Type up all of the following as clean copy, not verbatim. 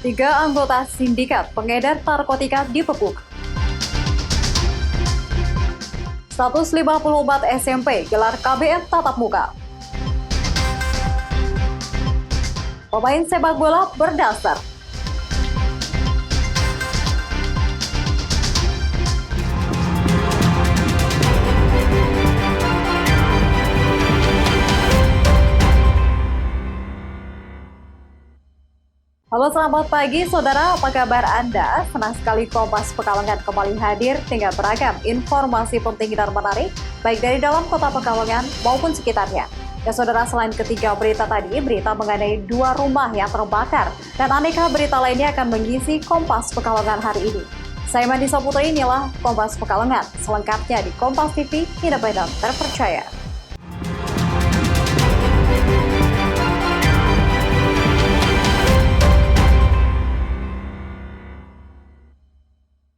3 anggota sindikat pengedar narkotika dibekuk. 154 SMP gelar KBM tatap muka. Pemain sepak bola berdasar. Halo, selamat pagi saudara, apa kabar Anda? Senang sekali Kompas Pekalongan kembali hadir dengan beragam informasi penting dan menarik, baik dari dalam kota Pekalongan maupun sekitarnya. Ya saudara, selain ketiga berita tadi, berita mengenai 2 rumah yang terbakar, dan aneka berita lainnya akan mengisi Kompas Pekalongan hari ini. Saya Mandisa Putri, inilah Kompas Pekalongan, selengkapnya di Kompas TV, independen terpercaya.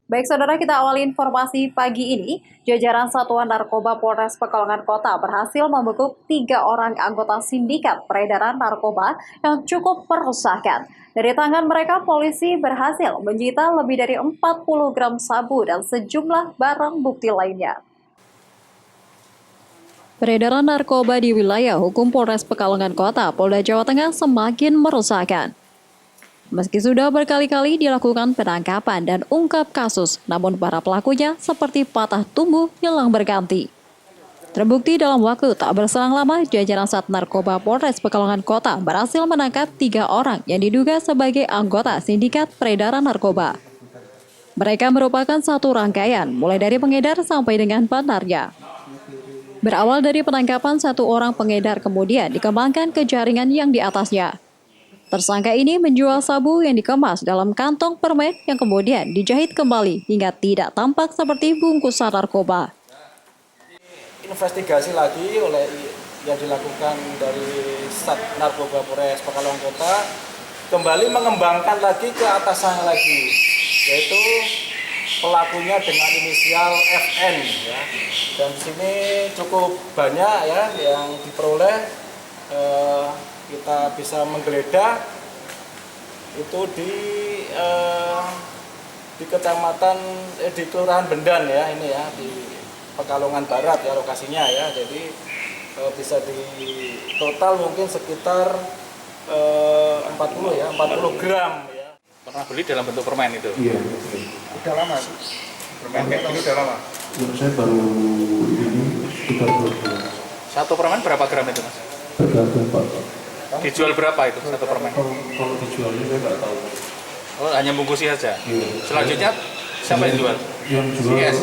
Baik saudara, kita awali informasi pagi ini. Jajaran Satuan Narkoba Polres Pekalongan Kota berhasil membekuk 3 orang anggota sindikat peredaran narkoba yang cukup meresahkan. Dari tangan mereka, polisi berhasil menyita lebih dari 40 gram sabu dan sejumlah barang bukti lainnya. Peredaran narkoba di wilayah hukum Polres Pekalongan Kota, Polda Jawa Tengah semakin meresahkan. Meski sudah berkali-kali dilakukan penangkapan dan ungkap kasus, namun para pelakunya seperti patah tumbuh hilang berganti. Terbukti dalam waktu tak berselang lama, jajaran Sat Narkoba Polres Pekalongan Kota berhasil menangkap 3 orang yang diduga sebagai anggota sindikat peredaran narkoba. Mereka merupakan satu rangkaian, mulai dari pengedar sampai dengan bandarnya. Berawal dari penangkapan 1 orang pengedar, kemudian dikembangkan ke jaringan yang di atasnya. Tersangka ini menjual sabu yang dikemas dalam kantong permen yang kemudian dijahit kembali hingga tidak tampak seperti bungkusan narkoba. Investigasi lagi oleh yang dilakukan dari Sat Narkoba Polres Pekalongan Kota kembali mengembangkan lagi ke atasannya lagi, yaitu pelakunya dengan inisial FN ya. Dan di sini cukup banyak ya yang diperoleh. Kita bisa menggeledah itu di kecamatan di Kelurahan Bendan ya, ini ya, di Pekalongan Barat ya lokasinya ya. Jadi bisa di total mungkin sekitar 40 gram ya. Pernah beli dalam bentuk permen itu? Iya. Udah lama sih. Permen kayak gini udah lama? Saya baru ini sekitar 2 bulan. Satu permen berapa gram itu, Mas? Tergantung Pak. Dijual berapa itu satu permen? Kalau dijualnya saya nggak tahu. Oh, hanya bungkusi saja? Iya. Selanjutnya siapa yang jual? Yang jual, CS?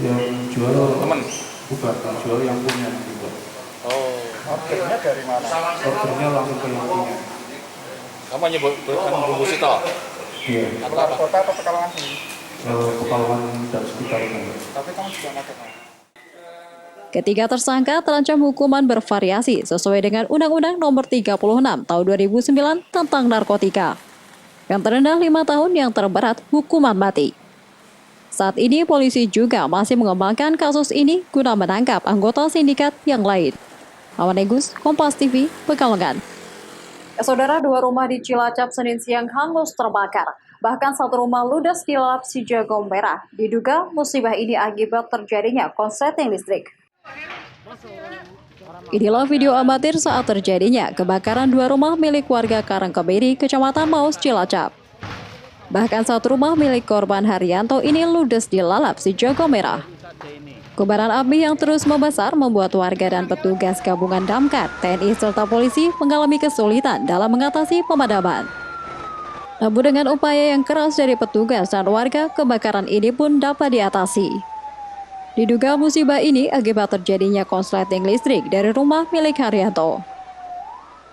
yang jual Temen? bukan, yang jual yang punya juga. Oh, Ordernya dari mana? Ordernya langsung ke yang punya. kamu hanya bukan bungkusi toh? Iya. Atau apa? Kota atau Pekalongan sini? Pekalongan dan sekitarnya. Tapi kamu juga pakai Pak? Ketiga tersangka terancam hukuman bervariasi sesuai dengan Undang-Undang Nomor 36 Tahun 2009 tentang narkotika. Yang terendah 5 tahun, yang terberat hukuman mati. Saat ini polisi juga masih mengembangkan kasus ini guna menangkap anggota sindikat yang lain. Awan Negus, Kompas TV, Pekalongan. Saudara, 2 rumah di Cilacap Senin siang hangus terbakar. Bahkan 1 rumah ludes dilalap si jago merah. Diduga musibah ini akibat terjadinya konsleting listrik. Inilah video amatir saat terjadinya kebakaran 2 rumah milik warga Karangkebiri, Kecamatan Maus, Cilacap. Bahkan 1 rumah milik korban Haryanto ini ludes dilalap si jago merah. Kobaran api yang terus membesar membuat warga dan petugas gabungan damkar, TNI serta polisi mengalami kesulitan dalam mengatasi pemadaman. Namun dengan upaya yang keras dari petugas dan warga, kebakaran ini pun dapat diatasi. Diduga musibah ini akibat terjadinya konsleting listrik dari rumah milik Haryanto.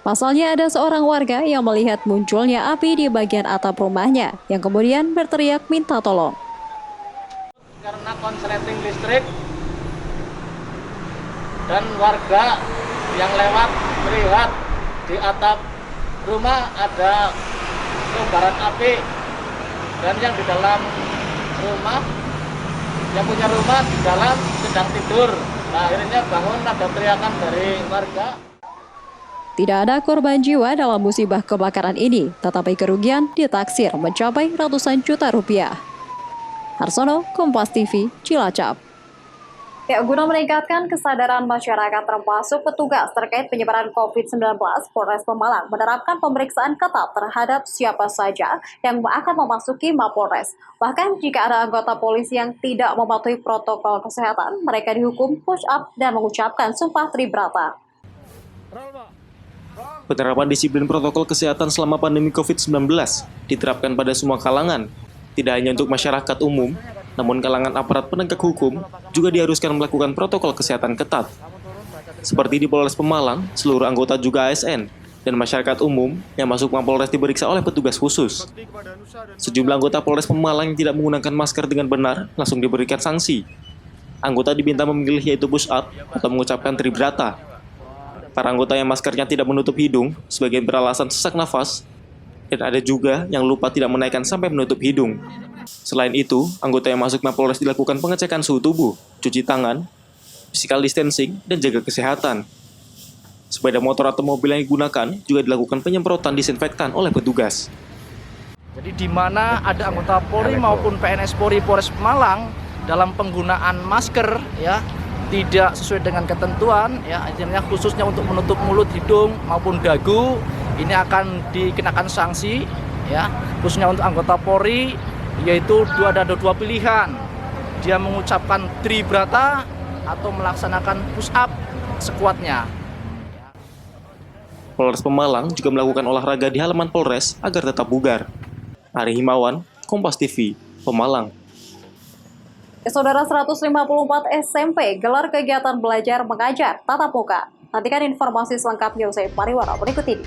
Pasalnya ada seorang warga yang melihat munculnya api di bagian atap rumahnya yang kemudian berteriak minta tolong. Karena konsleting listrik dan warga yang lewat melihat di atap rumah ada kobaran api dan yang di dalam rumah, yang punya rumah di dalam sedang tidur. Nah, akhirnya bangun ada teriakan dari warga. Tidak ada korban jiwa dalam musibah kebakaran ini, tetapi kerugian ditaksir mencapai ratusan juta rupiah. Harsono, Kompas TV, Cilacap. Ya, guna meningkatkan kesadaran masyarakat termasuk petugas terkait penyebaran COVID-19, Polres Pemalang menerapkan pemeriksaan ketat terhadap siapa saja yang akan memasuki Mapolres. Bahkan jika ada anggota polisi yang tidak mematuhi protokol kesehatan, mereka dihukum push up dan mengucapkan sumpah tribrata. Penerapan disiplin protokol kesehatan selama pandemi COVID-19 diterapkan pada semua kalangan, tidak hanya untuk masyarakat umum, namun kalangan aparat penegak hukum juga diharuskan melakukan protokol kesehatan ketat. Seperti di Polres Pemalang, seluruh anggota juga ASN dan masyarakat umum yang masuk Mapolres diperiksa oleh petugas khusus. Sejumlah anggota Polres Pemalang yang tidak menggunakan masker dengan benar langsung diberikan sanksi. Anggota diminta memilih yaitu push up atau mengucapkan tribrata. Para anggota yang maskernya tidak menutup hidung, sebagian beralasan sesak nafas, dan ada juga yang lupa tidak menaikkan sampai menutup hidung. Selain itu, anggota yang masuk Mapolres dilakukan pengecekan suhu tubuh, cuci tangan, physical distancing, dan jaga kesehatan. Sepeda motor atau mobil yang digunakan juga dilakukan penyemprotan disinfektan oleh petugas. Jadi di mana ada anggota Polri maupun PNS Polri Polres Pemalang dalam penggunaan masker ya tidak sesuai dengan ketentuan ya, artinya khususnya untuk menutup mulut, hidung maupun dagu, ini akan dikenakan sanksi ya, khususnya untuk anggota Polri, yaitu ada dua pilihan. Dia mengucapkan tribrata atau melaksanakan push up sekuatnya. Polres Pemalang juga melakukan olahraga di halaman Polres agar tetap bugar. Ari Himawan, Kompas TV, Pemalang. Saudara, 154 SMP gelar kegiatan belajar mengajar tatap muka. Nantikan informasi selengkapnya usai pariwara berikut ini.